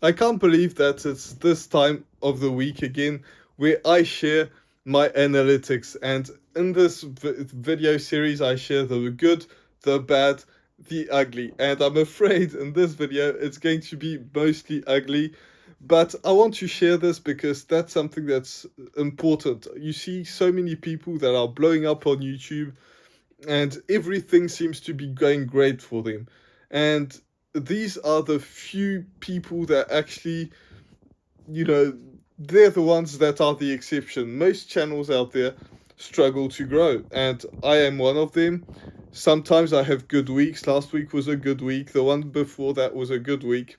I can't believe that it's this time of the week again where I share my analytics. And in this video series, I share the good, the bad, the ugly. And I'm afraid in this video, it's going to be mostly ugly. But I want to share this because that's something that's important. You see so many people that are blowing up on YouTube and everything seems to be going great for them. And these are the few people that actually, you know, they're the ones that are the exception. Most channels out there struggle to grow, and I am one of them. Sometimes I have good weeks. Last week was a good week. The one before that was a good week.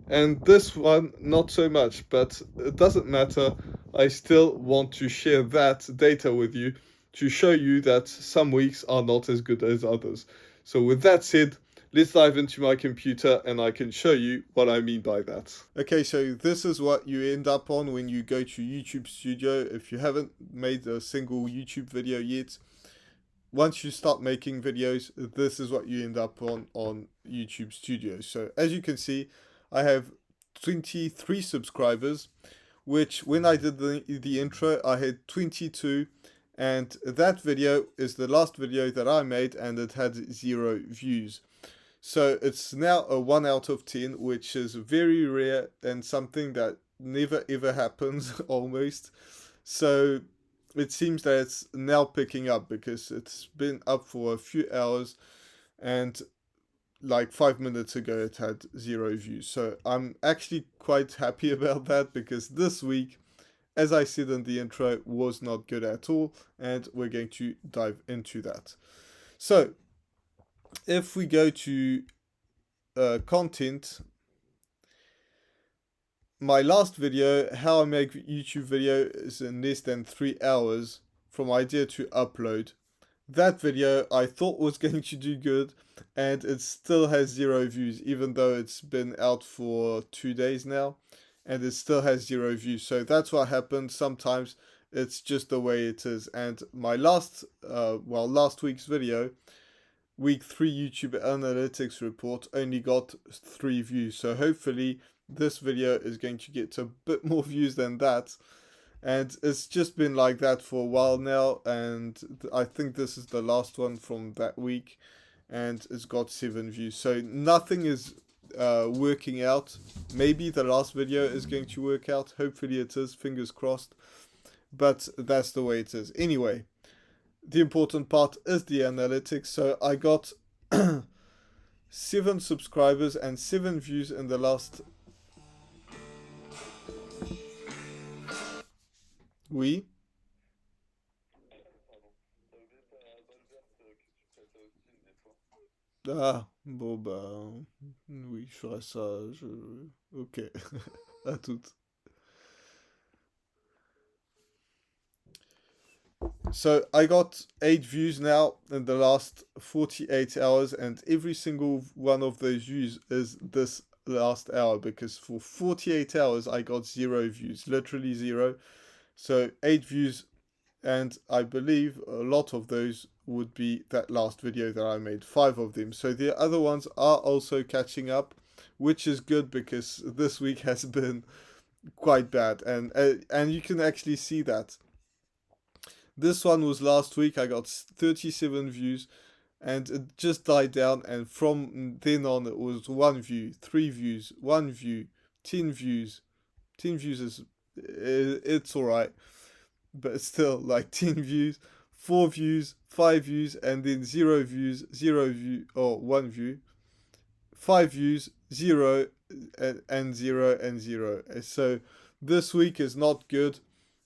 And this one, not so much, but it doesn't matter. I still want to share that data with you to show you that some weeks are not as good as others. So, with that said, let's dive into my computer and I can show you what I mean by that. Okay, so this is what you end up on when you go to YouTube Studio. If you haven't made a single YouTube video yet, once you start making videos, this is what you end up on YouTube Studio. So as you can see, I have 23 subscribers, which when I did the intro, I had 22, and that video is the last video that I made, and it had 0 views. So it's now a 1 out of 10, which is very rare and something that never ever happens almost. So it seems that it's now picking up because it's been up for a few hours, and like 5 minutes ago it had 0 views. So I'm actually quite happy about that because this week, as I said in the intro, was not good at all, and we're going to dive into that. So if we go to content, my last video, how I make YouTube video, is in less than 3 hours from idea to upload. That video I thought was going to do good, and it still has 0 views, even though it's been out for 2 days now, and it still has 0 views. So that's what happened. Sometimes it's just the way it is. And my last week's video, week 3 YouTube analytics report, only got 3 views. So hopefully this video is going to get a bit more views than that. And it's just been like that for a while now, and I think this is the last one from that week, and it's got 7 views. So nothing is working out. Maybe the last video is going to work out. Hopefully it is, fingers crossed. But that's the way it is. Anyway, the important part is the analytics. So I got 7 subscribers and 7 views in the last. Oui. Ah, bon bah oui, je ferai ça. Ok, à toutes. So I got 8 views now in the last 48 hours, and every single one of those views is this last hour because for 48 hours I got 0 views, literally 0. So 8 views, and I believe a lot of those would be that last video that I made, 5 of them. So the other ones are also catching up, which is good because this week has been quite bad, and you can actually see that. This one was last week. I got 37 views, and it just died down. And from then on, it was 1 view, 3 views, 1 view, 10 views. 10 views is it's alright, but still like 10 views, 4 views, 5 views, and then 0 views, 0 view, or 1 view, 5 views, 0, and 0 and 0. So this week is not good.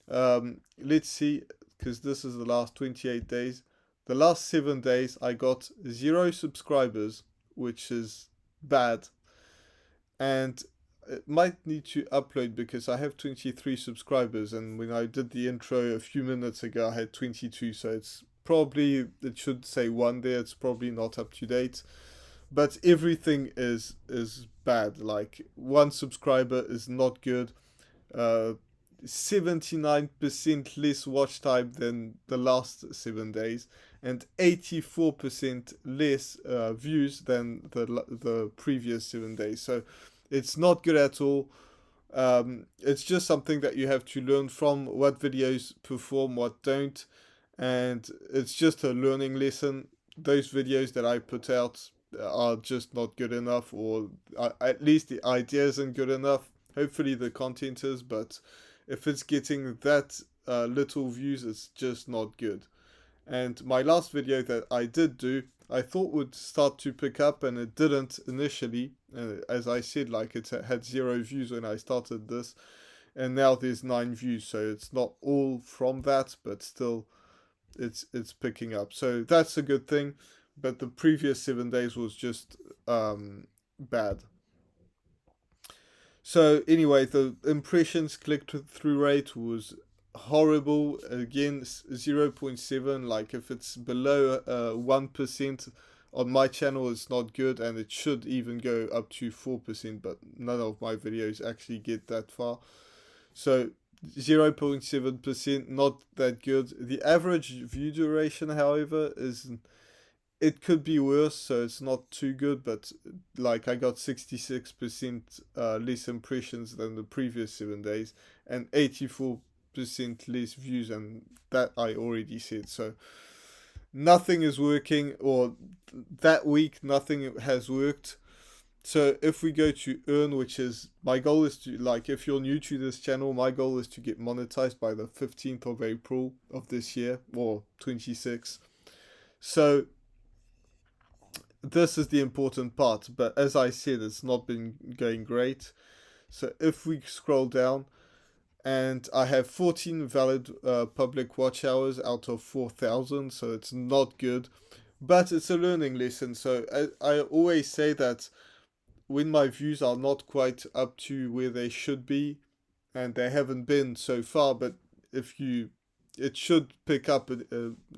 Let's see, because this is the last 28 days. The last 7 days I got 0 subscribers, which is bad. And it might need to upload because I have 23 subscribers, and when I did the intro a few minutes ago I had 22, so it's probably, it should say 1 there, it's probably not up to date. But everything is bad. Like 1 subscriber is not good. 79% less watch time than the last 7 days, and 84% less views than the previous 7 days. So It's not good at all. It's just something that you have to learn from what videos perform, what don't, and it's just a learning lesson. Those videos that I put out are just not good enough, or at least the idea isn't good enough. Hopefully, the content is, but if it's getting that little views, it's just not good. And my last video that I did do, I thought would start to pick up, and it didn't initially. As I said, like it had 0 views when I started this, and now there's 9 views. So it's not all from that, but still, it's picking up. So that's a good thing. But the previous 7 days was just bad. So anyway, the impressions click through rate was horrible. Again, 0.7. Like if it's below 1% on my channel, it's not good, and it should even go up to 4%. But none of my videos actually get that far. So 0.7%, not that good. The average view duration, however, is it could be worse, so it's not too good, but like I got 66% less impressions than the previous 7 days and 84% less views, and that I already said. So nothing is working, or that week nothing has worked. So if we go to earn, which is my goal is to, like, if you're new to this channel, my goal is to get monetized by the 15th of April of this year, or 26. So this is the important part, but as I said, it's not been going great. So if we scroll down, and I have 14 valid public watch hours out of 4,000, so it's not good, but it's a learning lesson. So I always say that when my views are not quite up to where they should be, and they haven't been so far, but if you, it should pick up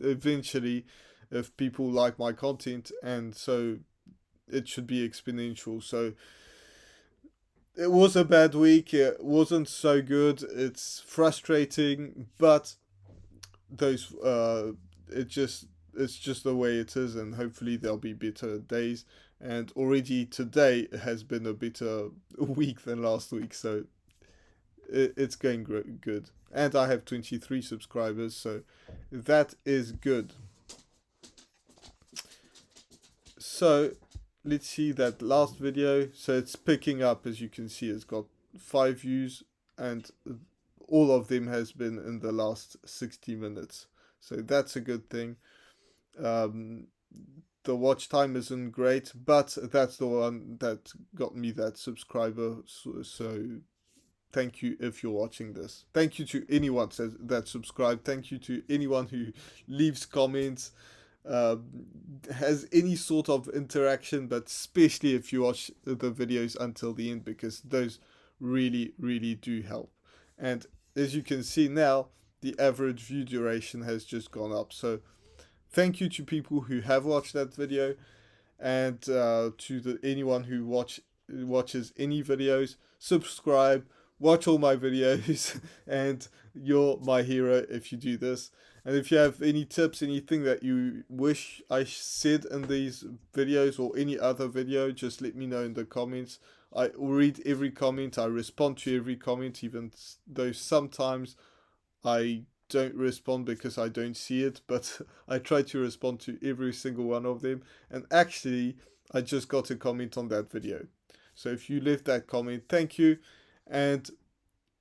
eventually if people like my content, and so it should be exponential. So it was a bad week. It wasn't so good. It's frustrating, but those it's just the way it is, and hopefully there'll be better days. And already today has been a better week than last week, so it's going good. And I have 23 subscribers, so that is good. So let's see that last video. So it's picking up, as you can see. It's got 5 views, and all of them has been in the last 60 minutes. So that's a good thing. The watch time isn't great, but that's the one that got me that subscriber. So thank you if you're watching this. Thank you to anyone that subscribed. Thank you to anyone who leaves comments, has any sort of interaction, but especially if you watch the videos until the end, because those really, really do help. And as you can see now, the average view duration has just gone up. So thank you to people who have watched that video, and to anyone who watches any videos. Subscribe, watch all my videos, and you're my hero if you do this. And if you have any tips, anything that you wish I said in these videos or any other video, just let me know in the comments. I read every comment, I respond to every comment, even though sometimes I don't respond because I don't see it, but I try to respond to every single one of them. And actually, I just got a comment on that video. So if you left that comment, thank you. And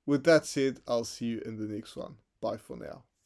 with that said, I'll see you in the next one. Bye for now.